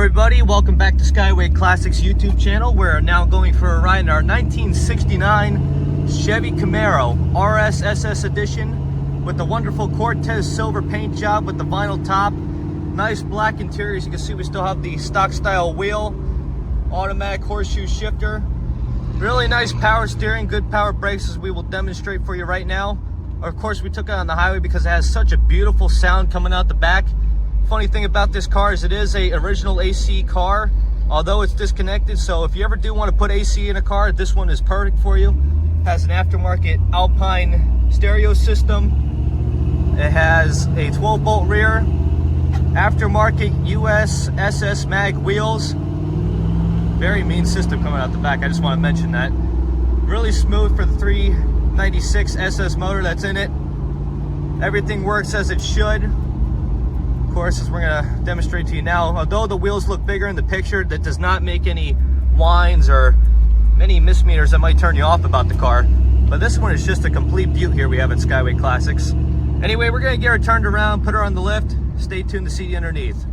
everybody, welcome back to Skyway Classics YouTube channel. We're now going for a ride in our 1969 Chevy Camaro RS SS edition with the wonderful Cortez silver paint job with the vinyl top. Nice black interior. As you can see, we still have the stock style wheel, automatic horseshoe shifter. Really nice power steering, good power brakes, as we will demonstrate for you right now. Of course, we took it on the highway because it has such a beautiful sound coming out the back. Funny thing about this car is it is a original AC car, although it's disconnected. So if you ever do want to put AC in a car, this one is perfect for you. Has an aftermarket Alpine stereo system. It has a 12-bolt rear, aftermarket US SS mag wheels. Very mean system coming out the back. I just want to mention that. Really smooth for the 396 SS motor that's in it. Everything works as it should. Of course, as we're going to demonstrate to you now, although the wheels look bigger in the picture, that does not make any whines or many misdemeanors that might turn you off about the car. But this one is just a complete beaut here we have at Skyway Classics. Anyway, we're going to get her turned around, put her on the lift. Stay tuned to see you underneath.